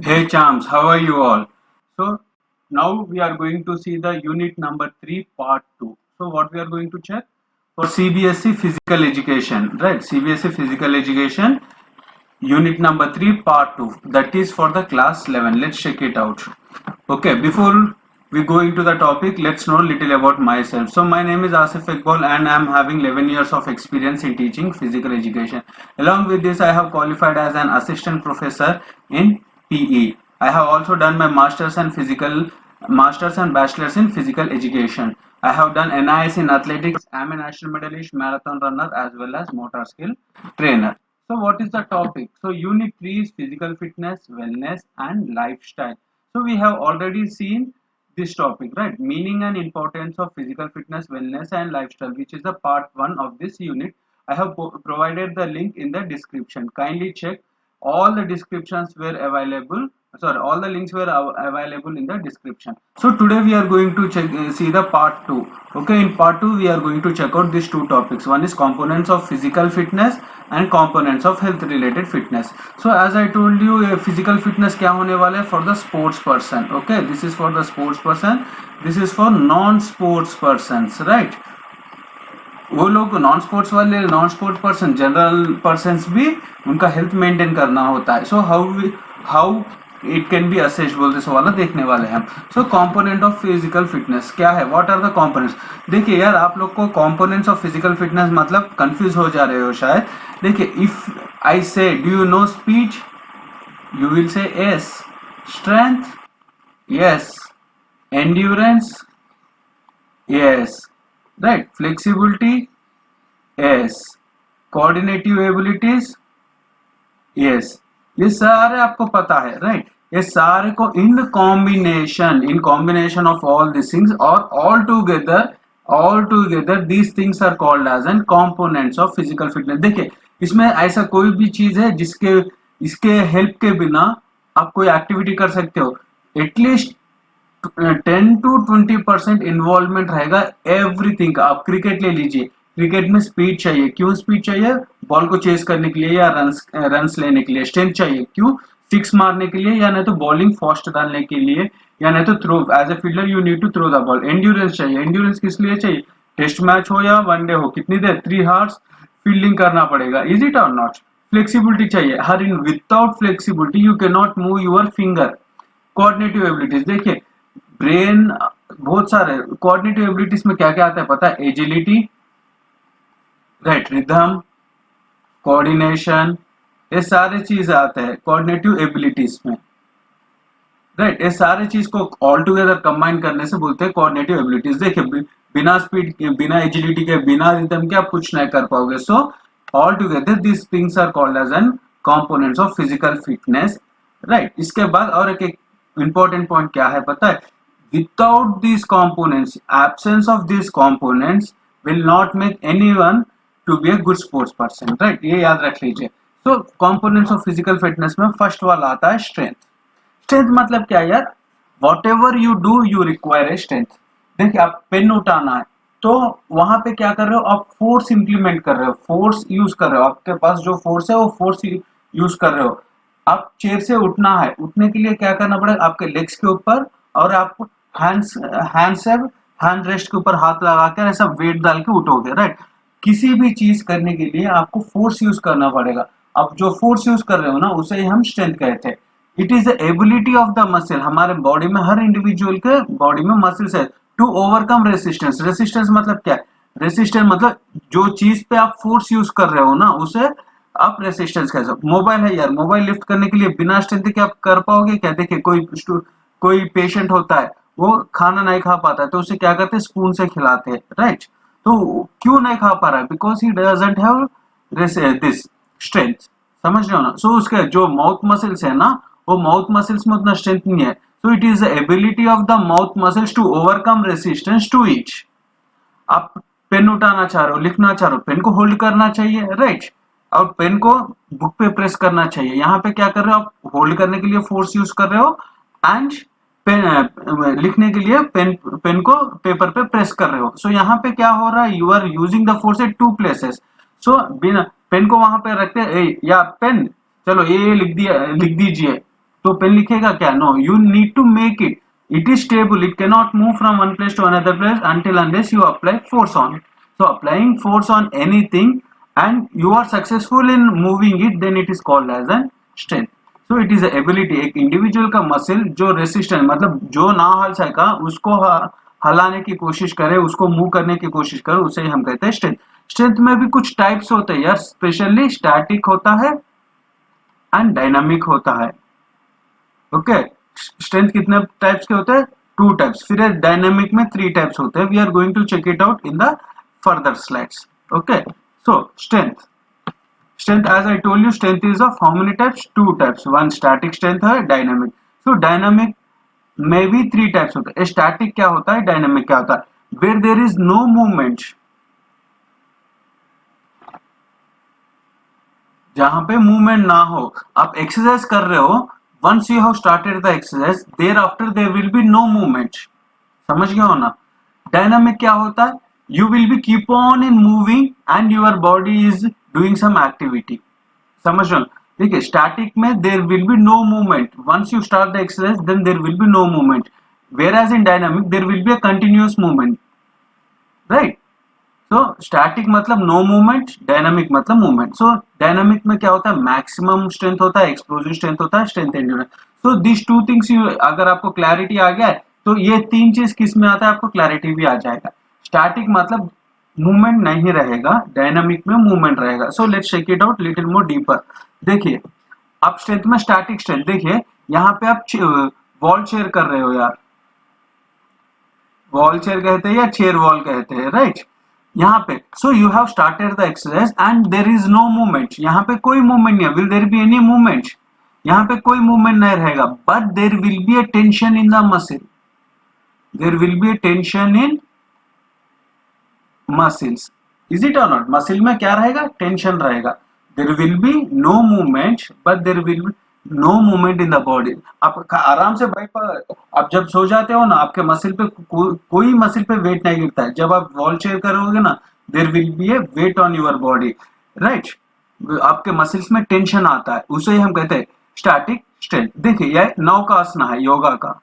Hey champs, how are you all? So now we are going to see the unit number 3 part 2. So what we are going to check? For CBSE physical education, right? CBSE physical education unit number 3 part 2, that is for the class 11. Let's check it out. Okay, before we go into the topic, let's know a little about myself. So my name is Asif Iqbal and I am having 11 years of experience in teaching physical education. Along with this, I have qualified as an assistant professor in PE. I have also done my masters and bachelors in physical education. I have done NIS in athletics. I am a national medalist, marathon runner as well as motor skill trainer. So what is the topic? So unit 3 is physical fitness, wellness and lifestyle. So we have already seen this topic, right? Meaning and importance of physical fitness, wellness and lifestyle, which is the part 1 of this unit. I have provided the link in the description. Kindly check. All the descriptions were available. Sorry, all the links were available in the description. So today we are going to see the part 2. Okay, in part 2 we are going to check out these two topics. One is components of physical fitness and components of health related fitness. So as I told you, physical fitness क्या होने वाला है? For the sports person. Okay, this is for the sports person. This is for non-sports persons, right? वो लोग non sports वाले, non sports person, general persons भी उनका health maintain करना होता है. So how it can be assessed बोलते सो वाला देखने वाले हैं. So component of physical fitness क्या है? What are the components? देखिए यार, आप लोग को कंपोनेंट्स ऑफ फिजिकल फिटनेस मतलब कंफ्यूज हो जा रहे हो शायद. देखिए, if I say do you know speed, you will say yes. Strength, yes. Endurance, yes. Right. Flexibility, yes. Coordinative abilities, yes. ये सारे आपको पता है, right? ये सारे को in combination of all these things or all together these things are called as an components of physical fitness. देखिए, इसमें ऐसा कोई भी चीज है इसके हेल्प के बिना आप कोई एक्टिविटी कर सकते हो. एटलीस्ट 10 to 20% इन्वॉल्वमेंट रहेगा एवरीथिंग का. आप क्रिकेट ले लीजिए, क्रिकेट में स्पीड चाहिए. क्यों स्पीड चाहिए? बॉल को चेस करने के लिए या रन्स लेने के लिए. स्ट्रेंथ चाहिए. क्यों? सिक्स मारने के लिए, या नहीं तो बॉलिंग फास्ट डालने के लिए, या नहीं तो throw. As a fielder you need to throw the ball. Endurance चाहिए. एंड्योरेंस किस लिए चाहिए? टेस्ट मैच हो या वनडे हो, कितनी देर? 3 आवर्स फील्डिंग करना पड़ेगा. इज इट और नॉट? फ्लेक्सिबिलिटी चाहिए. हर in without flexibility you can not move your finger. Coordinative abilities, देखिए ब्रेन बहुत सारे. कोऑर्डिनेटिव एबिलिटीज में क्या क्या आता है पता है? एजिलिटी, राइट, रिदम, कोऑर्डिनेशन, ये सारे चीज आते हैं कोऑर्डिनेटिव एबिलिटीज में, राइट. ये सारे चीज को ऑल टुगेदर कंबाइन करने से बोलते हैं कोऑर्डिनेटिव एबिलिटीज. देखिए, बिना स्पीड के, बिना एजिलिटी के, बिना रिदम के आप कुछ नहीं कर पाओगे. So all together this things are called as an components of physical fitness, right. इसके बाद और एक इंपॉर्टेंट पॉइंट क्या है पता है? without these components, absence of these components will not make anyone to be a good sports person, right? ये याद रख लीजिए. so components of physical fitness में फर्स्ट वाला आता है strength. strength मतलब क्या यार? whatever you do you require a strength. देखिए, आप पेन उठाना है तो वहां पे क्या कर रहे हो? आप फोर्स इंप्लीमेंट कर रहे हो, फोर्स यूज कर रहे हो. आपके पास जो फोर्स है वो फोर्स यूज कर रहे हो. आप चेयर से उठना है, उठने के लिए क्या करना पड़ेगा? आपके लेग्स के ऊपर और आप हैंड रेस्ट के ऊपर हाथ लगा कर ऐसा वेट डाल के उठोगे, राइट. किसी भी चीज करने के लिए आपको फोर्स यूज करना पड़ेगा. अब जो फोर्स यूज कर रहे हो ना, उसे हम स्ट्रेंथ कहते हैं. It is the ability of the muscle. हमारे बॉडी में, हर इंडिविजुअल के बॉडी में मसल्स है टू ओवरकम रेसिस्टेंस. रेसिस्टेंस मतलब क्या? रेसिस्टेंस मतलब जो चीज पे आप फोर्स यूज कर रहे हो ना, उसे आप रेसिस्टेंस कह सकते. मोबाइल है यार, मोबाइल लिफ्ट करने के लिए बिना स्ट्रेंथ के आप कर पाओगे क्या? देखिए, कोई पेशेंट होता है, वो खाना नहीं खा पाता है तो उसे क्या करते हैं? स्पून से खिलाते हैं, राइट. तो क्यों नहीं खा पा रहा है? Because he doesn't have this strength. समझ रहे हो ना? सो उसके जो माउथ मसल्स है ना, वो माउथ मसल्स में उतना स्ट्रेंथ नहीं है. So it is the ability of the mouth muscles to overcome resistance to it. आप पेन उठाना चाह रहे हो, लिखना चाह रहे हो, पेन को होल्ड करना चाहिए, राइट. और पेन को बुक पे प्रेस करना चाहिए. यहाँ पे क्या कर रहे हो? आप होल्ड करने के लिए फोर्स यूज कर रहे हो एंड पेन लिखने के लिए पेन को पेपर पे प्रेस कर रहे हो. सो यहाँ पे क्या हो रहा है? You are using the force at two places. So बिना पेन को वहां पे रखते या पेन, चलो ये लिख दीजिए तो पेन लिखेगा क्या? No, you need to make it, it is stable, it cannot move from one place to another place until unless you apply force on it. So applying force on anything and you are successful in moving it, then it is called as an strength. So it is a ability, एक individual का muscle जो resistant मतलब जो ना हल सका उसको हलाने की कोशिश करे, उसको मूव करने की कोशिश करे, उसे हम कहते हैं स्ट्रेंथ. स्ट्रेंथ में भी कुछ टाइप्स होते हैं यार, स्पेशली स्टैटिक होता है एंड डायनामिक होता है. ओके, स्ट्रेंथ कितने टाइप्स के होते हैं? 2 टाइप्स. फिर डायनामिक में 3 टाइप्स होते हैं. We are going to check it out in the further slides. Okay, so strength as I told you, strength is of how many types? 2 types. One static strength है, dynamic. So dynamic में भी 3 types होते हैं. Static क्या होता है, dynamic क्या होता है? Where there is no movement, जहां पे मूवमेंट ना हो. आप एक्सरसाइज कर रहे हो, once you have started the exercise, thereafter there will be no movement. समझ गए हो ना? डायनामिक क्या होता है? You will be keep on in moving and your body is doing some activity. समझ रहे हो? देखिए, स्टैटिक में there will be no movement. Once you start the exercise, then there will be no movement. Whereas in dynamic there will be a continuous movement. Right? तो static मतलब no movement, dynamic मतलब movement. सो dynamic में क्या होता है? Maximum strength होता है, explosive strength होता है, strength endurance. So this 2 things, अगर आपको क्लैरिटी आ गया है तो ये 3 चीज किस में आता है, आपको क्लैरिटी भी आ जाएगा. स्टैटिक मतलब मूवमेंट नहीं रहेगा, डायनामिक में मूवमेंट रहेगा. So let's check it out little more deeper. देखिए, आप स्ट्रेंथ में स्टैटिक स्ट्रेंथ देखिए, यहाँ पे आप वॉल चेयर कर रहे हो यार, वॉल चेयर कहते हैं या चेयर वॉल कहते हैं, राइट? यहाँ पे so you have started the exercise and there is no movement. यहाँ पे कोई मूवमेंट नहीं है. Will there be any movement? यहाँ पे कोई मूवमेंट नहीं रहेगा, but there will be a tension in the muscle. There will be a tension in muscles. Is it और नॉट? मसल में क्या रहेगा? टेंशन रहेगा. There will be no movement but there will be no movement in the body. आप आराम से भाई आप जब सो जाते हो ना, आपके मसल पे कोई मसल पे वेट नहीं गिरता है. जब आप वॉल चेयर करोगे ना, there will be a weight on your body, right? आपके मसल्स में टेंशन आता है, उसे ही हम कहते हैं स्टैटिक स्ट्रेंथ. देखिए, यह नौकासना है योगा का.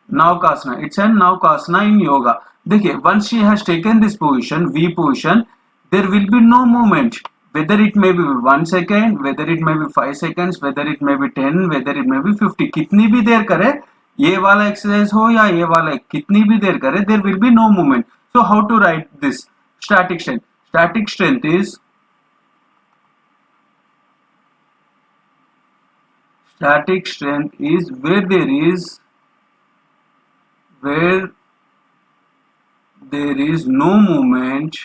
नौकासना, इट्स एन नौकासना इन योगा. देखिए, once she has taken this position, V position, there will be no movement. Whether it may be 1 second, whether it may be 5 seconds, whether it may be 10, whether it may be 50, कितनी भी देर करे, ये वाला exercise हो या ये वाला, कितनी भी देर करे, there will be no movement. So how to write this? Static strength. Static strength is where there is no movement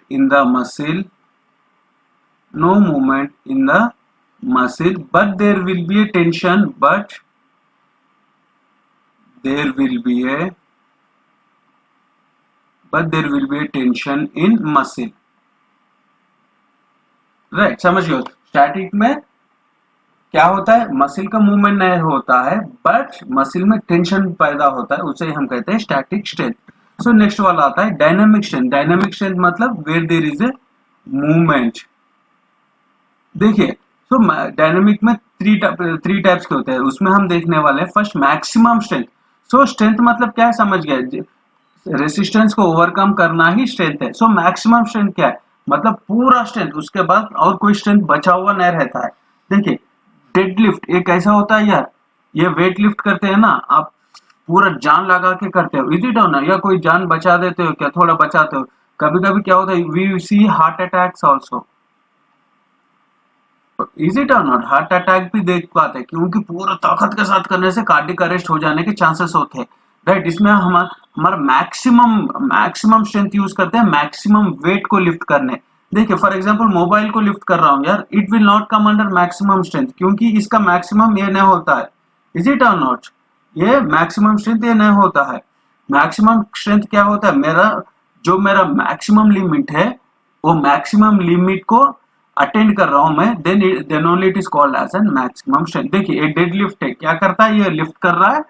in the muscle, but there will be a tension, but there will be a tension in muscle. Right, समझ गए? Static में क्या होता है? Muscle का movement नहीं होता है, बट मसल में टेंशन पैदा होता है, उसे हम कहते हैं स्टैटिक स्ट्रेंथ. सो नेक्स्ट वाला आता है डायनामिक स्ट्रेंथ. डायनामिक स्ट्रेंथ मतलब where there is a movement. देखिए, सो डायनामिक में 3 टाइप्स के होते हैं, उसमें हम देखने वाले हैं फर्स्ट मैक्सिमम स्ट्रेंथ. सो स्ट्रेंथ मतलब क्या है, समझ गए? रेसिस्टेंस को ओवरकम करना ही स्ट्रेंथ है. सो मैक्सिमम स्ट्रेंथ क्या है? मतलब पूरा स्ट्रेंथ, उसके बाद और कोई स्ट्रेंथ बचा हुआ नहीं रहता है. देखिए, डेडलिफ्ट एक ऐसा होता है यार, ये वेट लिफ्ट करते हैं ना, आप पूरा जान लगा के करते हो, इज इट और ना? या कोई जान बचा देते हो क्या? थोड़ा बचाते हो. कभी कभी क्या होता है, we see heart attacks also, is it और नॉट? हार्ट अटैक भी देख पाते हैं क्योंकि पूरा ताकत के साथ करने से कार्डियक अरेस्ट हो जाने के चांसेस होते हैं, राइट? इसमें हमारा मैक्सिमम स्ट्रेंथ यूज करते हैं मैक्सिमम वेट को लिफ्ट करने. देखिए, फॉर एग्जांपल मोबाइल को लिफ्ट कर रहा हूं यार, it will not come under maximum strength क्योंकि इसका मैक्सिमम ये नहीं होता है, इज इट और नॉट? ये मैक्सिमम स्ट्रेंथ ये नहीं होता है. मैक्सिमम स्ट्रेंथ क्या होता है? मेरा मैक्सिमम लिमिट है, वो मैक्सिमम लिमिट को अटेंड कर रहा हूं मैं, then only it is called as an maximum strength. देखिए, एक डेड लिफ्ट है, क्या करता है? ये लिफ्ट कर रहा है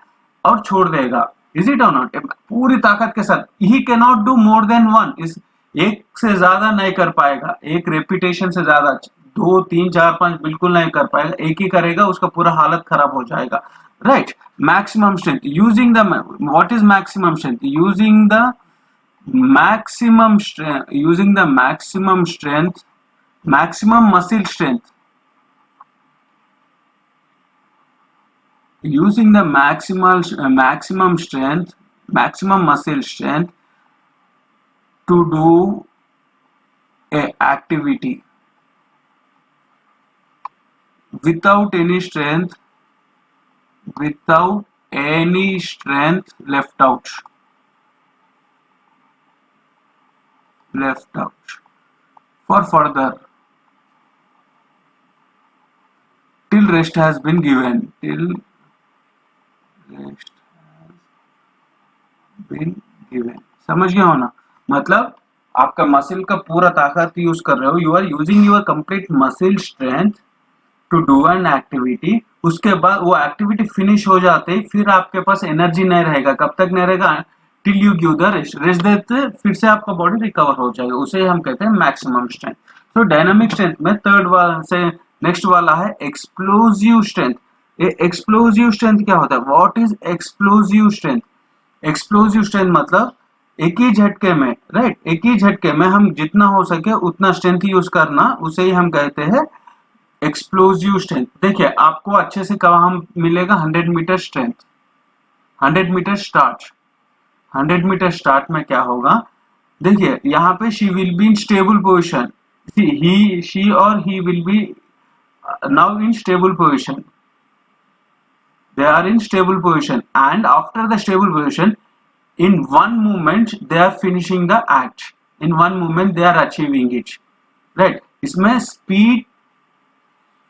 और छोड़ देगा, इज इट और नॉट? पूरी ताकत के साथ. He can not do more than one. एक से ज्यादा नहीं कर पाएगा, एक रेपिटेशन से ज्यादा 2 3 4 5 बिल्कुल नहीं कर पाएगा, एक ही करेगा उसका पूरा हालत खराब हो जाएगा, right. Maximum strength using the, what is maximum strength, using the maximum strength, using the maximum strength, maximum muscle strength, using the maximum strength, maximum muscle strength to do a activity without any strength, without any strength left out, left out. For further, till rest has been given, till rest has been given. समझ गए हो ना, मतलब आपका muscle का पूरा ताकत use कर रहे हो, you are using your complete muscle strength to do an activity, उसके बाद वो एक्टिविटी फिनिश हो जाते ही फिर आपके पास एनर्जी नहीं रहेगा, कब तक नहीं रहेगा, till you give the rest, rest देते फिर से आपका बॉडी रिकवर हो जाएगा, उसे हम कहते हैं मैक्सिमम स्ट्रेंथ। तो डायनामिक स्ट्रेंथ में थर्ड वाला से नेक्स्ट वाला है एक्सप्लोजिव स्ट्रेंथ। एक्सप्लोजिव स्ट्रेंथ क्या होता है, what is explosive strength, explosive strength मतलब एक ही झटके में, राइट, एक ही झटके में हम जितना हो सके उतना स्ट्रेंथ यूज करना, उसे ही हम कहते हैं एक्सप्लोजिव स्ट्रेंथ। देखिए आपको अच्छे से कहाँ मिलेगा, 100 metre strength, 100 metre start, 100 metre start में क्या होगा, देखिए यहाँ पे she will be in stable position, she or he will be now in stable position, they are in stable position, and after the stable position in one movement they are finishing the act, in one movement they are achieving it, right। इसमें speed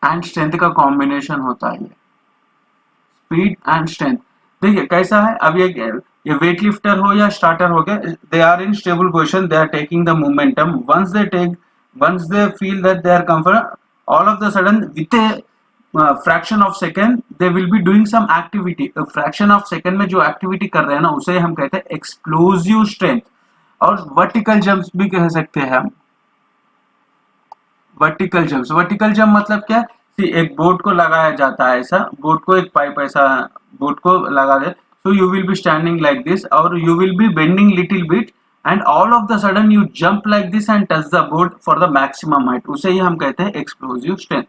and strength का combination होता है, speed and strength. देखिए कैसा है, अब ये weight lifter हो या स्टार्टर हो गया, they are in stable position, they are taking the momentum, once they feel that they are comfort, all of the sudden with a fraction of second they will be doing some activity, a fraction of second में जो activity कर रहे हैं ना उसे हम कहते हैं एक्सप्लोजिव स्ट्रेंथ। और वर्टिकल जंप्स भी कह सकते हैं हम, वर्टिकल जंप्स, वर्टिकल जंप मतलब क्या, एक बोट को लगाया जाता है, ऐसा बोट को एक पाइप ऐसा बोट को लगा दे, so you will be standing like this or you will be bending little bit and all of the sudden you jump like this and touch the board for the maximum height, उसे ही हम कहते हैं explosive strength.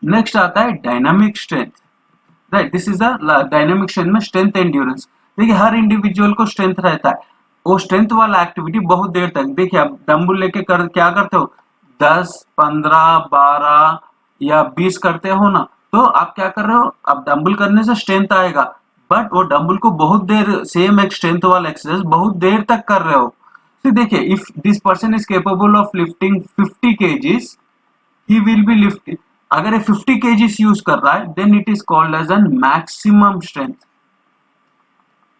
Next आता है dynamic strength, right, this is the dynamic strength में strength endurance. देखिए हर individual को strength रहता है, वो स्ट्रेंथ वाला एक्टिविटी बहुत देर तक, देखिए आप डंबल लेके क्या करते हो, 10 15 12 या 20 करते हो ना, तो आप क्या कर रहे हो, आप डंबल करने से स्ट्रेंथ आएगा, बट वो डंबल को बहुत देर, सेम एक स्ट्रेंथ वाला एक्सरसाइज बहुत देर तक कर रहे हो। तो देखिए if this person is capable of lifting 50 kgs, he will be lifting, अगर ये 50 kgs यूज कर रहा है then it is called as an maximum strength.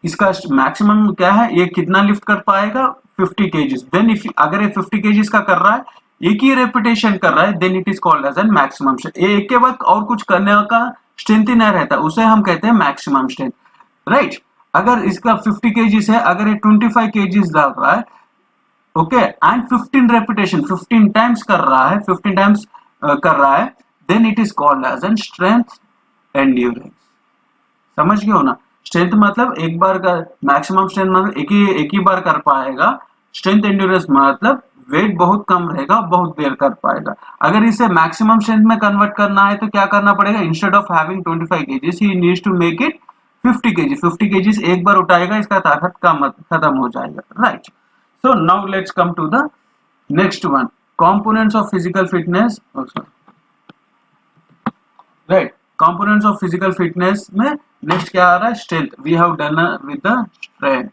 इसका मैक्सिमम क्या है, ये कितना लिफ्ट कर पाएगा, 50 kgs। देन इफ अगर ये 50 kgs का कर रहा है, एक ही रेपिटेशन कर रहा है, then it is called as an maximum strength. एक के बाद और कुछ करने का स्ट्रेंथ ही नहीं रहता, उसे हम कहते हैं मैक्सिमम स्ट्रेंथ, राइट। अगर इसका 50 kgs है, अगर ये 25 kgs डाल रहा है, ओके, एंड 15 रेपिटेशन 15 टाइम्स कर रहा है, 15 टाइम्स कर रहा है, then it is called as an strength endurance। समझ गए हो ना, स्ट्रेंथ मतलब एक बार का, मैक्सिमम स्ट्रेंथ मतलब एक ही बार कर पाएगा, स्ट्रेंथ एंड्योरेंस मतलब वेट बहुत कम रहेगा, बहुत देर कर पाएगा। अगर इसे मैक्सिमम स्ट्रेंथ में कन्वर्ट करना है तो क्या करना पड़ेगा, instead of having 25 kgs he needs to make it 50 kg, 50 kgs एक बार उठाएगा, इसका ताकत कम खत्म हो जाएगा, right. So now let's come to the next one, components of physical fitness, right, components of physical fitness में नेक्स्ट क्या आ रहा है, strength, we have done with the strength.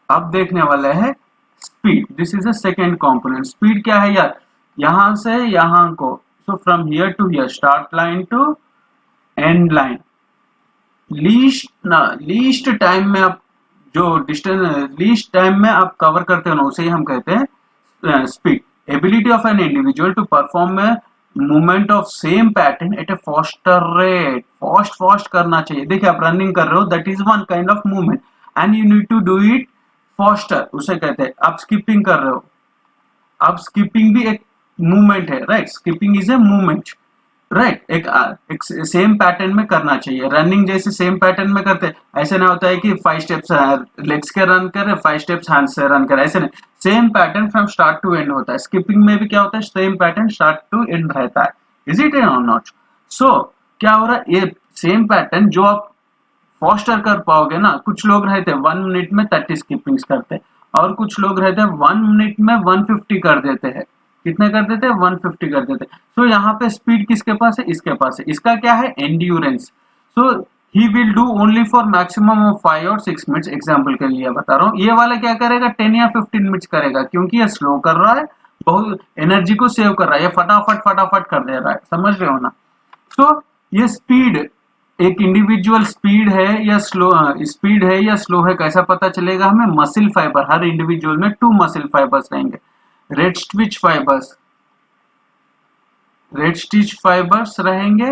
अब देखने वाले हैं speed, this is the second component. Speed क्या है यार, यहां से यहां को, so from here to here, start line to end line, least time में आप जो डिस्टेंस लीस्ट टाइम में आप कवर करते हो ना, उसे ही हम कहते हैं speed. Ability of an individual to perform movement of same pattern at a faster rate, fast करना चाहिए। देखिए आप रनिंग कर रहे हो, that is one kind of movement and you need to do it faster, उसे कहते हैं। आप स्किपिंग कर रहे हो, अब स्किपिंग भी एक मूवमेंट है, right, skipping is a movement, right, एक सेम पैटर्न में करना चाहिए। रनिंग जैसे सेम पैटर्न में करते हैं, ऐसे ना होता है कि 5 स्टेप्स लेग्स के रन करे, 5 स्टेप्स हैंड्स से रन करे, ऐसे नहीं, same pattern from start to end होता है। स्किपिंग में भी क्या होता है, same pattern start to end रहता है। इज इट और नॉट? सो क्या हो रहा है, ये सेम पैटर्न जो आप फॉस्टर कर पाओगे ना, कुछ लोग रहते हैं 1 मिनट में 30 स्किपिंग्स करते हैं, और कुछ लोग रहते हैं 1 मिनट में 150 कर देते हैं। कितने कर देते हैं? 150 कर देते हैं। सो यहाँ पे स्पीड किसके पास है? इसके पास है। इसका क्या है? Endurance. So he will do only for maximum of 5 और 6 मिनट्स। एग्जाम्पल के लिए बता रहा हूँ, ये वाला क्या करेगा? 10 या 15 मिनट्स करेगा, क्योंकि ये स्लो कर रहा है, बहुत एनर्जी को सेव कर रहा है, ये फटाफट फटाफट कर दे रहा है। समझ रहे हो ना? सो ये स्पीड, एक इंडिविजुअल स्पीड है या स्लो है, कैसा पता चलेगा हमें? मसिल फाइबर, हर इंडिविजुअल में 2 मसिल फाइबर्स रहेंगे, रेड स्टिच फाइबर्स रहेंगे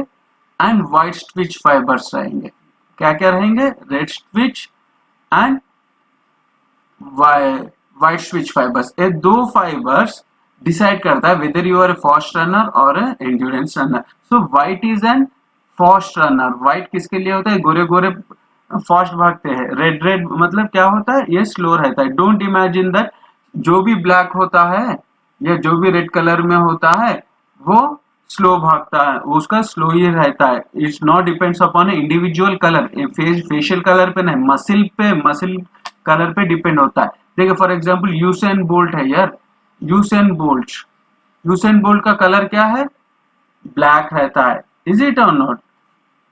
एंड व्हाइट स्टिच फाइबर्स रहेंगे। क्या क्या रहेंगे? Red stitch and white stitch fibres. ये 2 फाइबर्स डिसाइड करता है whether you are a fast runner or endurance runner. So white is an fast runner. White किसके लिए होता है? गोरे गोरे फास्ट भागते हैं। रेड रेड मतलब क्या होता है? ये स्लो रहता है। डोंट इमेजिन दैट जो भी ब्लैक होता है या जो भी रेड कलर में होता है वो स्लो भागता है, उसका स्लो ही रहता है। It's not depends upon individual colour, facial colour पे नहीं, मसिल कलर पे डिपेंड होता है। देखिए फॉर एग्जांपल यूसेन बोल्ट है यार, यूसेन बोल्ट का कलर क्या है? ब्लैक रहता है। इज इट और नॉट?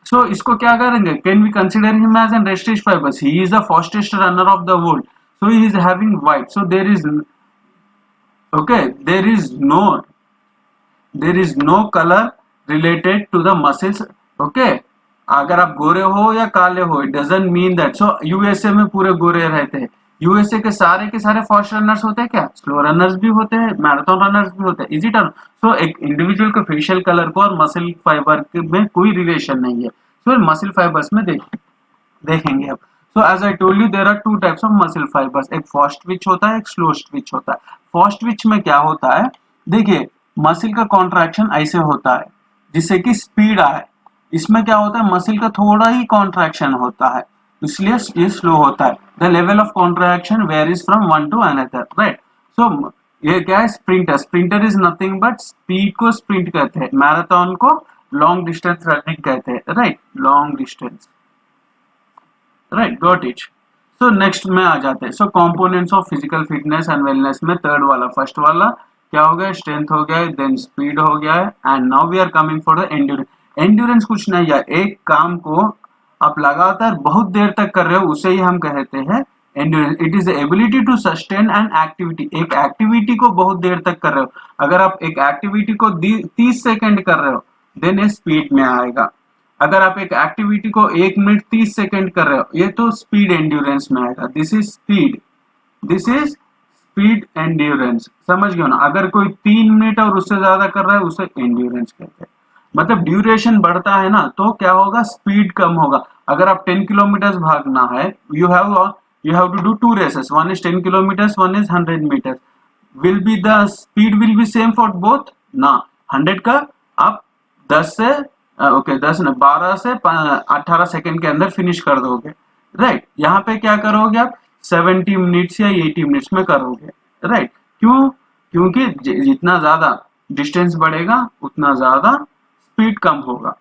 सो इसको क्या करेंगे? Can we consider him as an रेस्टिज fibres? He is the fastest runner of the world, so he is having white. So there is no colour related to the muscles. Okay, अगर आप गोरे हो या काले हो, it doesn't mean that. So USA में पूरे गोरे रहते हैं। यूएसए के सारे फास्ट रनर्स होते हैं क्या? स्लो रनर्स भी होते हैं, मैराथन रनर्स भी होते हैं। Is it? सो एक इंडिविजुअल के फेशियल कलर को और मसल फाइबर में कोई रिलेशन नहीं है। सो मसल फाइबर्स में देखेंगे अब। So as I told you there are 2 types of muscle fibres, एक फास्ट ट्विच होता है, एक स्लो ट्विच होता है। फास्ट ट्विच में क्या होता है? देखिए मसल का कॉन्ट्रैक्शन ऐसे होता है जिससे कि स्पीड आए। इसमें क्या होता है? मसल का थोड़ा ही कॉन्ट्रैक्शन होता है, इसलिए ये स्लो होता है। The level of contraction varies from one to another, right. So ये क्या है? Sprinter is nothing but, speed को स्प्रिंट कहते हैं, मैराथन को लॉन्ग डिस्टेंस रनिंग कहते हैं, right, long distance, right, got it. So next में आ जाते हैं। सो components of physical fitness and wellness में थर्ड वाला, फर्स्ट वाला क्या हो गया? स्ट्रेंथ हो गया है, देन स्पीड हो गया है, and now we are coming for the endurance. Endurance कुछ नहीं है, एक काम को आप लगातार बहुत देर तक कर रहे हो, उसे ही हम कहते हैं endurance. It is the ability to sustain an activity. एक एक्टिविटी को बहुत देर तक कर रहे हो, अगर आप एक एक्टिविटी को 30 सेकंड कर रहे हो देन ये स्पीड में आएगा। अगर आप एक एक्टिविटी को 1 मिनट 30 सेकंड कर रहे हो, ये तो स्पीड एंड्योरेंस में आएगा। This is speed endurance. समझ गए ना? अगर कोई 3 मिनट और उससे ज्यादा कर रहा है उसे एंड्योरेंस कहते हैं। मतलब ड्यूरेशन बढ़ता है ना तो क्या होगा? स्पीड कम होगा। अगर आप 10 किलोमीटर भागना है, you have to do 2 races, one is 10 kilometre, one is 100 metre. Will be the speed will be same for both ना? 100 का आप 10 से 12 से 18 सेकंड के अंदर फिनिश कर दोगे, राइट। यहाँ पे क्या करोगे आप? 70 मिनट्स या 80 मिनट्स में करोगे, राइट। क्यों? क्योंकि जितना ज्यादा डिस्टेंस बढ़ेगा उतना ज्यादा स्पीड कम होगा।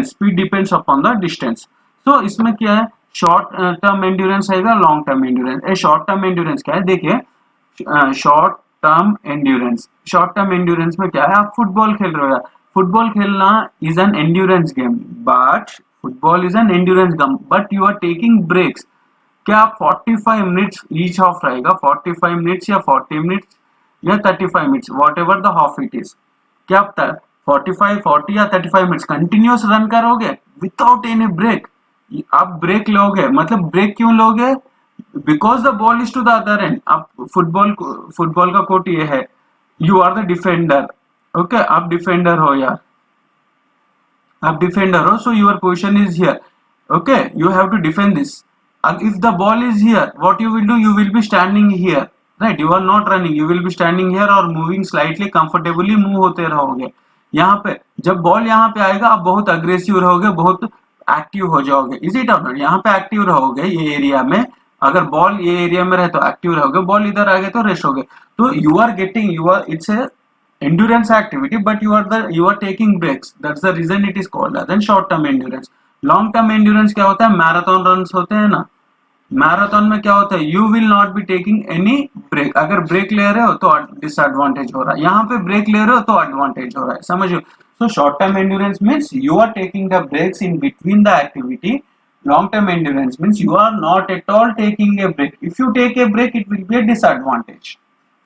Speed depends upon the distance. So इसमें क्या है? शॉर्ट टर्म एंड्योरेंस है, long term endurance. Short term endurance क्या है? देखिए शॉर्ट टर्म एंड्योरेंस में क्या है? आप फुटबॉल खेल रहे हो, फुटबॉल खेलना is an endurance game, but you are taking breaks. क्या 45 मिनट्स ईच हाफ रहेगा, 45 मिनट्स या 40 मिनट्स या 35 minutes, whatever the half it is. क्या आप 45, 40 या 35 मिनट्स कंटिन्यूस रन करोगे विदाउट एनी ब्रेक? आप ब्रेक लोगे, मतलब ब्रेक क्यों लोगे? Because the ball is to the other end. आप फुटबॉल का कोर्ट ये है, you are the defender, okay, आप डिफेंडर हो यार, आप डिफेंडर हो, so your position is here, okay, you have to defend this. And if the ball is here, what you will do? You will be standing here, right, you are not running, you will be standing here और moving slightly, comfortably move होते रहोगे। यहाँ पे जब ball यहाँ पे आएगा आप बहुत अग्रेसिव रहोगे, बहुत एक्टिव हो जाओगे, इज इट और नॉट? यहाँ पे एक्टिव रहोगे ये एरिया में, अगर बॉल ये एरिया में रहे तो एक्टिव रहोगे, बॉल इधर आ गए तो रेस्ट होगे। तो you are getting, you are, it's a endurance activity, but you are taking breaks, that's the reason it is called as short term endurance. Long term endurance क्या होता है? मैराथन रन्स होते हैं ना, मैराथन में क्या होता है? You will not be taking any break, अगर ब्रेक ले रहे हो तो डिसएडवांटेज हो रहा है, यहाँ पे ब्रेक ले रहे हो तो एडवांटेज हो रहा है, समझो। So short term endurance means you are taking the breaks in between the activity, long term endurance means you are not at all taking a break, if you take a break it will be a disadvantage,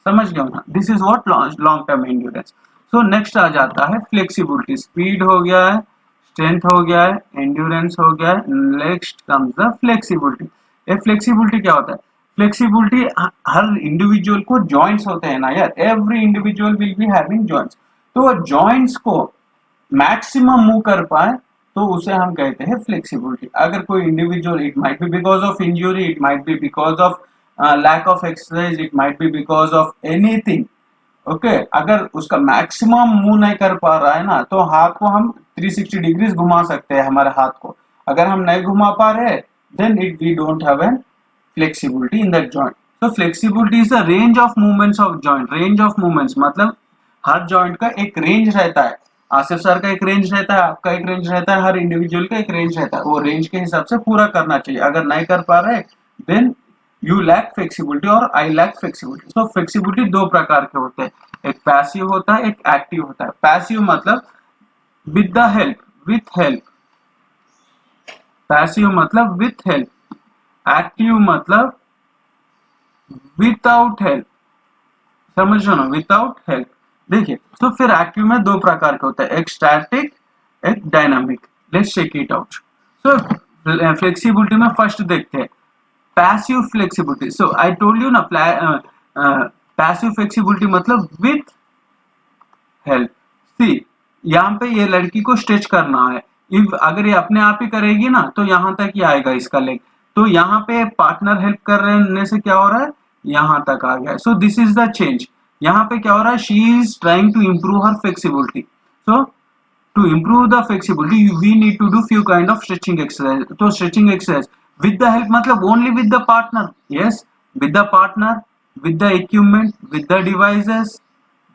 समझ गए ना? This is what long term endurance. So next आ जाता है flexibility, speed हो गया है, strength हो गया है, एंड्योरेंस हो गया है, नेक्स्ट कम्स द फ्लेक्सिबिलिटी। ये फ्लेक्सिबिलिटी क्या होता है? फ्लेक्सिबिलिटी, हर इंडिविजुअल को जॉइंट्स होते हैं ना यार, every individual will be having joints, तो जॉइंट्स को मैक्सिमम मूव कर पाए तो उसे हम कहते हैं फ्लेक्सिबिलिटी। अगर कोई individual, it might be because of injury, it might be because of lack of exercise, it might be because of anything, okay, अगर उसका मैक्सिमम मूव नहीं कर पा रहा है ना, तो हाथ को हम 360 डिग्रीज घुमा सकते हैं हमारे हाथ को, अगर हम नहीं घुमा पा रहे then we don't have a flexibility in that joint. So flexibility is the range of movements of joint, range of movements मतलब हर जॉइंट का एक रेंज रहता है, आसिफ सर का एक रेंज रहता है, आपका एक रेंज रहता है, हर इंडिविजुअल का एक रेंज रहता है, वो रेंज के हिसाब से पूरा करना चाहिए, अगर नहीं कर पा रहे then you lack flexibility और I lack flexibility. So flexibility दो प्रकार के होते हैं, एक पैसिव होता है, एक एक्टिव होता है। पैसिव मतलब with the help, with help, passive मतलब with help, एक्टिव मतलब without help, समझ लो ना, without help। देखिए, तो फिर एक्टिव में दो प्रकार के होते हैं, एक स्टैटिक, एक dynamic. Let's check it out. So flexibility में फर्स्ट देखते हैं passive flexibility. So I told you ना, passive flexibility मतलब with help. See, यहाँ पे ये लड़की को स्ट्रेच करना है, if अगर ये अपने आप ही करेगी ना तो यहाँ तक ही आएगा इसका लेग, तो यहाँ पे पार्टनर हेल्प करने से क्या हो रहा है, यहाँ तक आ गया। So this is the change. यहाँ पे क्या हो रहा है, she is trying to improve her flexibility. So to improve the flexibility we need to do few kind of stretching exercise. तो stretching exercise with the help मतलब only with the partner, yes, with the partner, with the equipment, with the devices,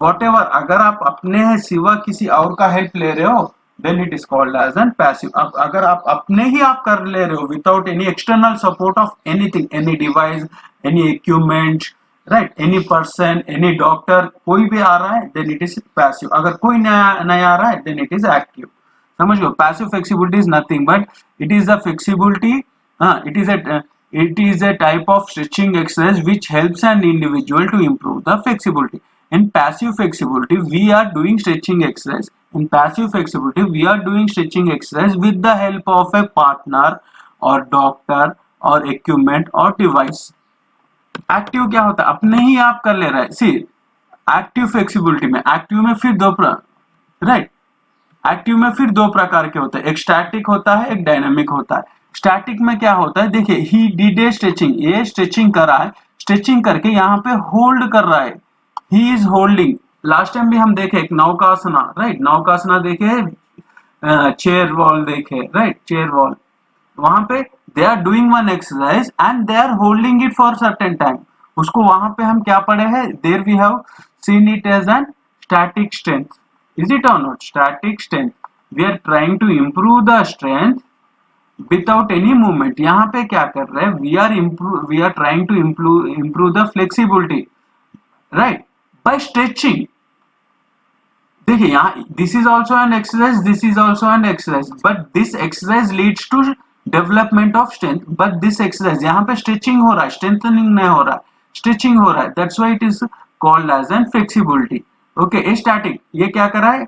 whatever, अगर आप अपने सिवा किसी और का help ले रहे हो then it is called as an passive। अब अगर आप अपने ही आप कर ले रहे हो without any external support of anything, any device, any equipment, right, any person, any doctor, कोई भी आ रहा है देन इट इज पैसिव, अगर कोई नहीं आ रहा है देन इट इज एक्टिव, समझ लो। Passive flexibility is nothing but it is the flexibility, it is a type of stretching exercise which helps an individual to improve the flexibility. In passive flexibility we are doing stretching exercise, in passive flexibility we are doing stretching exercise with the help of a partner or doctor or equipment or device। Active क्या होता है, अपने ही आप कर ले रहा है। सी active flexibility में, एक्टिव में फिर दो राइट, एक्टिव में फिर दो प्रकार के होते हैं, एक स्टैटिक होता है, एक डायनामिक होता है। स्टैटिक में क्या होता है, देखिए ही डिड ए स्ट्रेचिंग, ये स्ट्रेचिंग कर रहा है, स्ट्रेचिंग करके यहाँ पे होल्ड कर रहा है, he is holding. Last time भी हम देखे एक नौकासना, राइट, नौकासना देखे, चेयर वॉल देखे, राइट, चेयर वॉल, वहां पे they are doing one exercise and they are holding it for certain time, उसको वहां पे हम क्या पढ़े हैं, there we have seen it as an static strength, is it or not, static strength, we are trying to improve the strength without any movement। यहाँ पे क्या कर रहे हैं, we are trying to improve the flexibility, right, by stretching। देखिए यहाँ this is also an exercise, this is also an exercise, but this exercise leads to development of strength, but this exercise यहाँ पे stretching हो रहा है, strengthening नहीं हो रहा है, स्ट्रेचिंग हो रहा है, that's why it is called as an flexibility. Okay, ये स्टैटिक, ये क्या कर रहा है,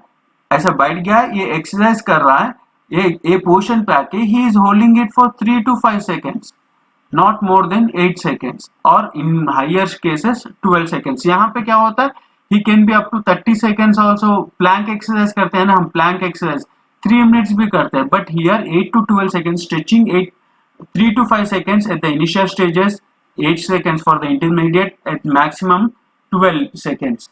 ऐसा बैठ गया है, ये एक्सरसाइज कर रहा है, ये पोजीशन पे आके he is holding it for 3 to 5 seconds, not more than 8 seconds, और इन हायर केसेस 12 seconds। यहाँ पे क्या होता है, he can be up to 30 seconds also. Plank exercise करते हैं ना हम, प्लैंक एक्सरसाइज 3 minutes भी करते हैं, but here 8 to 12 seconds stretching, 3 to 5 seconds at the initial stages, 8 seconds for the intermediate, at maximum 12 seconds.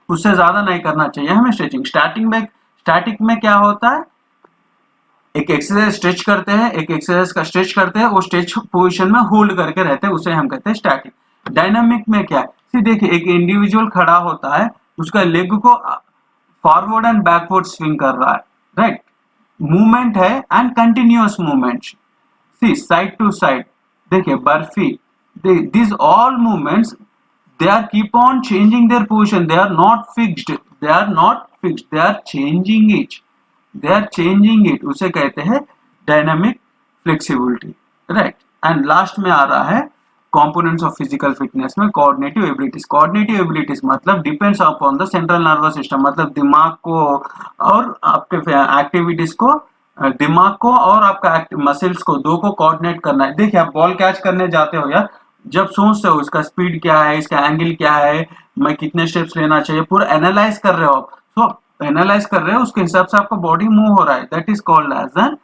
उससे ज्यादा नहीं करना चाहिए हमें स्ट्रेचिंग. स्टैटिक में क्या होता है, एक एक्सरसाइज स्ट्रेच करते हैं, एक एक्सरसाइज का स्ट्रेच करते हैं, वो स्ट्रेच पोजीशन में होल्ड करके रहते हैं, उसे हम कहते हैं स्टैटिक. डायनामिक में क्या है, देखिए एक इंडिविजुअल खड़ा होता है, उसका लेग को फॉरवर्ड एंड बैकवर्ड स्विंग कर रहा है, राइट. मूवमेंट है and continuous movement. See side to side, देखिए बर्फी, this all movements they are keep on changing their position, they are not fixed, they are changing it, उसे कहते हैं dynamic flexibility, right. And last में आ रहा है components of physical fitness में coordinative abilities. Coordinative abilities मतलब depends upon the central nervous system, मतलब दिमाग को और आपके एक्टिविटीज को, दिमाग को और आपका मसल्स को, दो को कोऑर्डिनेट करना है. देखिए आप बॉल कैच करने जाते हो यार, जब सोचते हो इसका स्पीड क्या है, इसका एंगल क्या है, मैं कितने स्टेप्स लेना चाहिए, पूरा एनालाइज कर रहे हो आप. सो एनालाइज कर रहे हो, उसके हिसाब से आपका बॉडी मूव हो रहा है, that is called as an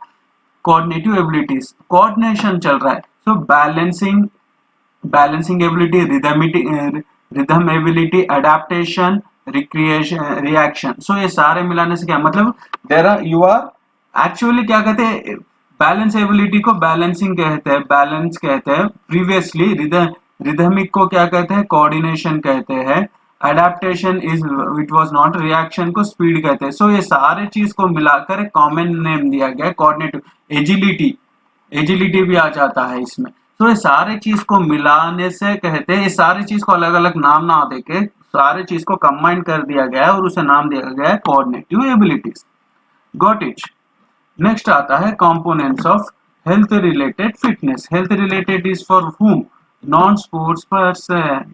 coordinative abilities. Coordination चल रहा है. So balancing ability, rhythm ability, adaptation, reaction. So ये सारे मिलाने से क्या मतलब, there are, you are actually क्या कहते हैं, बैलेंस एबिलिटी को बैलेंसिंग कहते हैं, बैलेंस कहते हैं. प्रीवियसली रिदमिक को क्या कहते हैं, कोऑर्डिनेशन कहते हैं. Adaptation is it was not, reaction को स्पीड कहते हैं. सो ये सारे चीज को मिलाकर एक कॉमन नेम दिया गया है कोऑर्डिनेटिव. एजिलिटी भी आ जाता है इसमें. तो ये सारे चीज को मिलाने से कहते हैं, ये सारे चीज को अलग अलग नाम ना देके सारे चीज को कंबाइन कर दिया गया है और उसे नाम दिया गया है coordinative abilities. Got it. Next आता है components of health related fitness. Health related is for whom? Non sports person,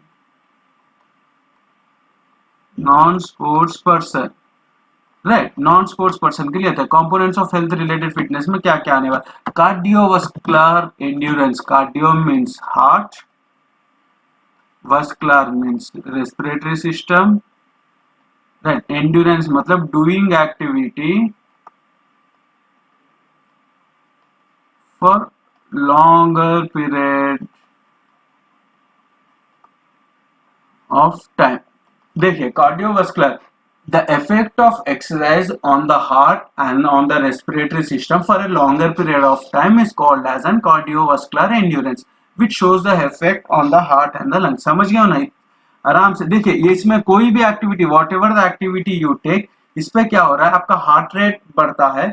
right. Non sports person के लिए था. Components of health related fitness में क्या क्या आने वाला, cardiovascular endurance. Cardio means heart, vascular means respiratory system, right. Endurance मतलब doing activity for longer period of time. देखिए cardiovascular, the effect of exercise on the heart and on the respiratory system for a longer period of time is called as an cardiovascular endurance, which shows the effect on the heart and the lungs. समझ गए हो नहीं, आराम से देखिए. ये इसमें कोई भी activity, whatever the activity you take, इस पे क्या हो रहा है, आपका हार्ट रेट बढ़ता है,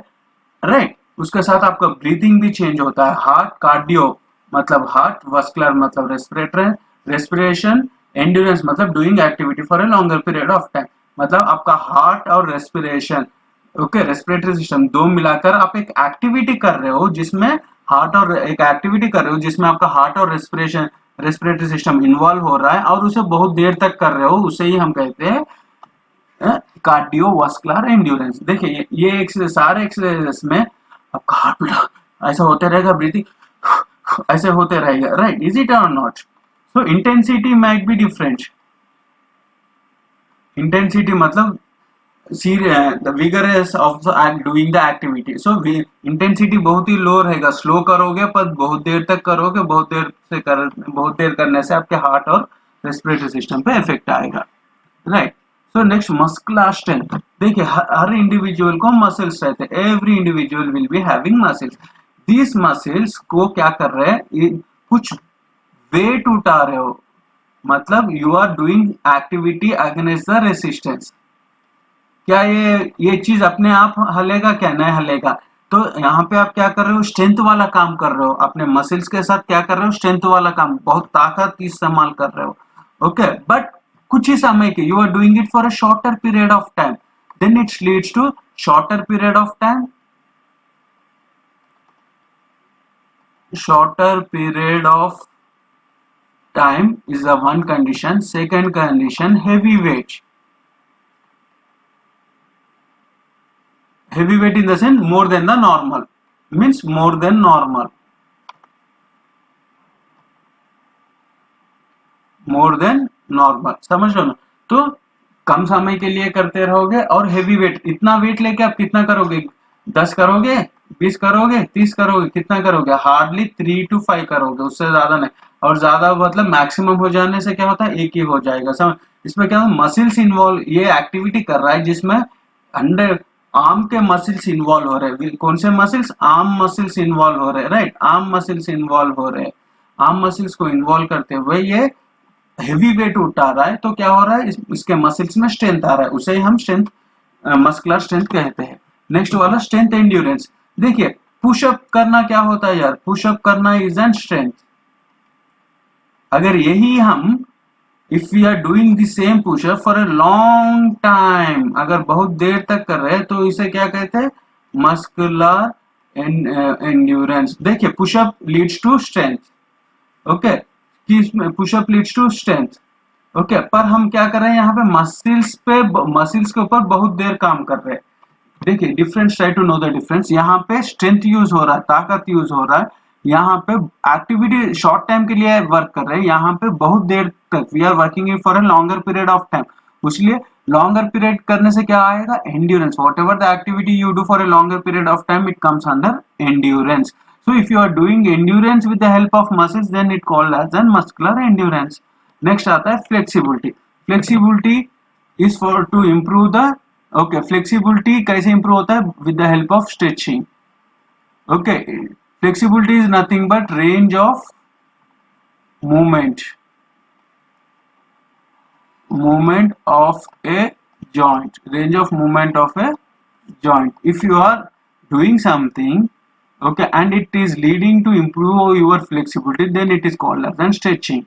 राइट. उसके साथ आपका ब्रीथिंग भी चेंज होता है. हार्ट, कार्डियो मतलब हार्ट, वास्कुलर मतलब रेस्पिरेशन, एंड्योरेंस मतलब doing activity for a longer period of time. मतलब आपका हार्ट और रेस्पिरेशन, ओके, रेस्पिरेटरी सिस्टम दो मिलाकर आप एक एक्टिविटी कर रहे हो जिसमें हार्ट और एक एक्टिविटी कर रहे हो जिसमें आपका हार्ट और रेस्पिरेटरी सिस्टम इन्वॉल्व हो रहा है और उसे बहुत देर तक कर रहे हो, उसे ही हम कहते हैं कार्डियोवास्कुलर एंड्योरेंस. देखिए ये सारे एक्सरसाइजेस में आपका हार्ट बीट ऐसा होते रहेगा, ब्रीथिंग ऐसे होते रहेगा, राइट. इज इट और not? So intensity might be different. Intensity मतलब the vigorous of the doing the activity. So intensity बहुत ही लो रहेगा, स्लो करोगे पर बहुत देर तक करोगे, बहुत देर करने से आपके हार्ट और रेस्पिरेटरी सिस्टम पे इफेक्ट आएगा, right. So next muscular strength. देखिए हर इंडिविजुअल को मसल्स रहते हैं, every individual will be having muscles. This muscles को क्या कर रहे हैं, कुछ वेट उठा रहे हो, मतलब you are doing activity against the resistance. क्या ये चीज अपने आप हलेगा, क्या नहीं हलेगा. तो यहाँ पे आप क्या कर रहे हो, स्ट्रेंथ वाला काम कर रहे हो, अपने मसल्स के साथ क्या कर रहे हो, स्ट्रेंथ वाला काम, बहुत ताकत की इस्तेमाल कर रहे हो, ओके. बट कुछ ही समय के, you are doing it for a shorter period of time, then it leads to shorter period of time. Shorter period of time is the one condition. Second condition, heavy weight. Heavy weight in the sense more than the normal, means more than normal, more than normal. समझ लो ना. तो कम समय के लिए करते रहोगे और heavy weight, इतना वेट लेके आप कितना करोगे, 10 करोगे, 20 करोगे, 30 करोगे, कितना करोगे, हार्डली 3 to 5 करोगे, उससे ज्यादा नहीं. और ज्यादा मतलब मैक्सिमम हो जाने से क्या होता है, एक ही हो जाएगा। समझ, इसमें क्या मसल्स इन्वॉल्व, ये एक्टिविटी कर रहा है जिसमें अंडर आर्म के मसल्स इन्वॉल्व हो रहे हैं। कौन से मसल्स? आर्म मसल्स इन्वॉल्व हो रहे हैं, राइट, आर्म मसल्स इन्वॉल्व हो रहे हैं। आर्म मसल्स को इन्वॉल्व करते हुए ये हेवी वेट उठा रहा है, तो क्या हो रहा है, इसके मसल्स में स्ट्रेंथ आ रहा है, उसे हम स्ट्रेंथ, मस्कुलर स्ट्रेंथ कहते हैं। नेक्स्ट वाला स्ट्रेंथ एंड्योरेंस। देखिए पुशअप करना क्या होता है यार, पुशअप करना इज एन स्ट्रेंथ। अगर यही हम if we are doing the same pushup for a long time, अगर बहुत देर तक कर रहे हैं तो इसे क्या कहते हैं, मस्कुलर एंड्योरेंस। देखिए pushup leads to strength, okay, pushup leads to strength, okay, पर हम क्या कर रहे हैं यहाँ पे, मसल्स के ऊपर बहुत देर काम कर रहे हैं। देखिए difference, try to know the difference. यहाँ पे स्ट्रेंथ यूज हो रहा है, ताकत यूज हो रहा है, यहाँ पे एक्टिविटी शॉर्ट टाइम के लिए वर्क कर रहे हैं, यहाँ पे बहुत देर तक we are working for a longer period of time. इसलिए लॉन्गर पीरियड करने से क्या आएगा, endurance. Whatever the activity you do for a longer period of time, it comes under endurance. So if you are doing endurance with the help of muscles, then it called as an muscular endurance. Next आता है flexibility. Flexibility is for to improve the, okay, flexibility कैसे improve होता है, with the help of stretching. Okay, flexibility is nothing but range of movement of a joint, range of movement of a joint. If you are doing something, okay, and it is leading to improve your flexibility, then it is called as an stretching,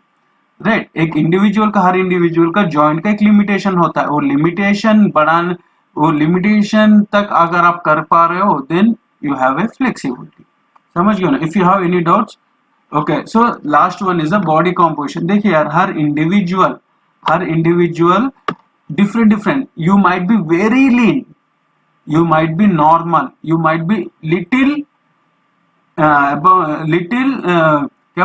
right. एक individual का, हर individual का joint का एक limitation होता है, वो limitation बढ़ाने, वो लिमिटेशन तक अगर आप कर पा रहे हो, then you have a flexibility. समझ गए ना? If you have any doubts, okay. So last one is the body composition. देखिए यार हर individual different, you might be very lean, you might be normal, you might be little क्या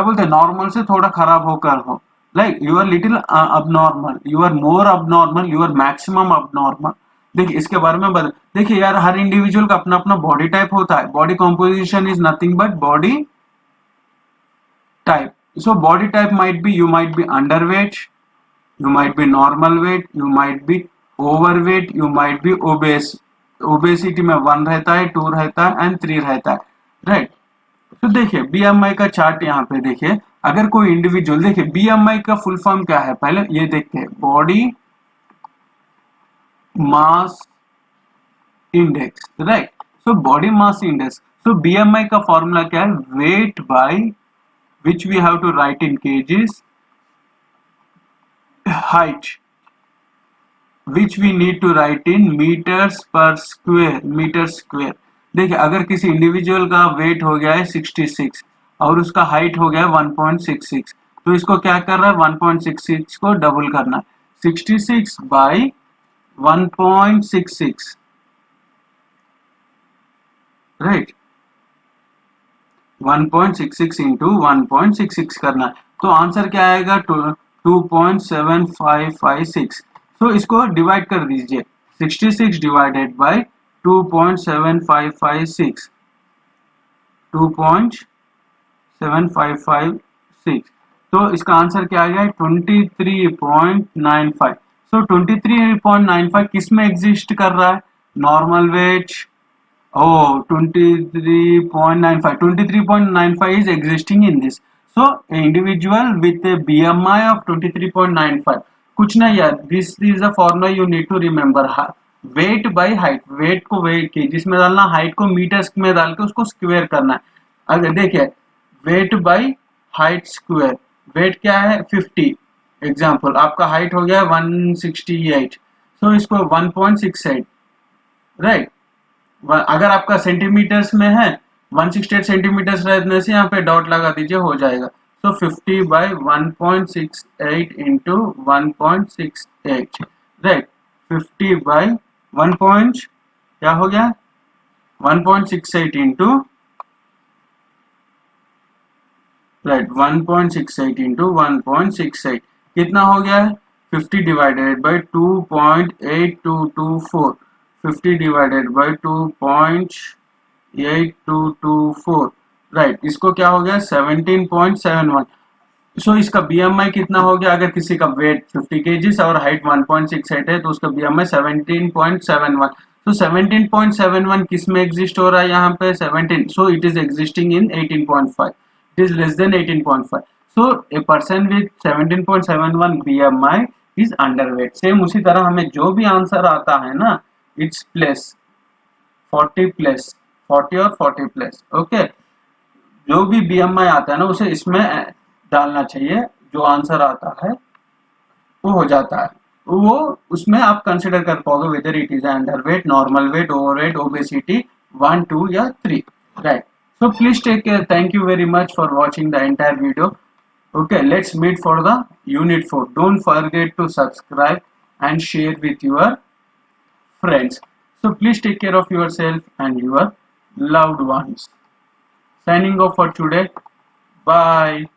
बोलते हैं, normal से थोड़ा खराब होकर हो, like you are little abnormal, you are more abnormal, you are maximum abnormal. देखिए इसके बारे में देखिए यार हर इंडिविजुअल का अपना अपना बॉडी टाइप होता है। Body composition is nothing but body type. So body type might be, you might be underweight, you might be normal weight, you might be overweight, you might be obese। Obesity में 1 रहता है, 2 रहता है and 3 रहता है, right. तो देखिए BMI का चार्ट यहाँ पे देखिए, अगर कोई इंडिविजुअल, देखिए बीएमआई का फुल फॉर्म क्या है, पहले ये देखते हैं, body mass index, right. So body mass index, so BMI का फॉर्मूला क्या है, weight by which we have to write in KGs, height which we need to write in meters per square, metre square. देखिए अगर किसी individual का wait हो गया है 66 और उसका हाइट हो गया है 1.66, तो इसको क्या कर रहा है, 1.66 को डबल करना है, 66 बाई 1.66, राइट, 1.66 इंटू 1.66 करना है, तो आंसर क्या आएगा, 2.7556। तो इसको डिवाइड कर दीजिए, 66 डिवाइडेड बाय 2.7556, 2.7556, तो इसका आंसर क्या आ गया, 23.95। सो 23.95 किस में एग्जिस्ट कर रहा है, normal weight, oh 23.95 is existing in this, so an individual with a BMI of 23.95, कुछ नहीं यार, this is the formula you need to remember, weight by height, weight को वेट केजीस में डालना, हाइट को मीटर्स में डाल के उसको स्क्वायर करना है। अगर देखिए weight by height square, weight क्या है 50, एग्जांपल आपका हाइट हो गया 168, सो इसको 1.68, राइट। अगर आपका सेंटीमीटर्स में है 168 सेंटीमीटर्स रहने से यहाँ पे डॉट लगा दीजिए, हो जाएगा। So 50 by 1.68 into 1.68, right, 50 by 1 point क्या हो गया 1.68 into, right, 1.68 into 1.68 कितना हो गया है, 50 divided by 2.8224, 50 divided by 2.8224, right, इसको क्या हो गया 17.71। सो इसका BMI कितना हो गया? अगर किसी का वेट 50 kg और हाइट 1.68 है तो उसका BMI 17.71। तो 17.71 किस में एग्जिस्ट हो रहा है यहाँ पे? 17, सो it is existing in 18.5, it is less than 18.5। So a person with 17.71 BMI is underweight. Same उसी तरह हमें जो भी आंसर आता है ना, इट्स प्लस 40 प्लस 40 और 40 प्लस, ओके। जो भी BMI आता है ना उसे इसमें डालना चाहिए, जो आंसर आता है वो हो जाता है। वो उसमें आप कंसिडर कर पाओगे whether it is underweight, normal weight, overweight, obesity 1, 2 या 3, right. So please take care. Thank you very much for watching the entire video. Okay, let's meet for the unit 4. Don't forget to subscribe and share with your friends. So please take care of yourself and your loved ones. Signing off for today. Bye.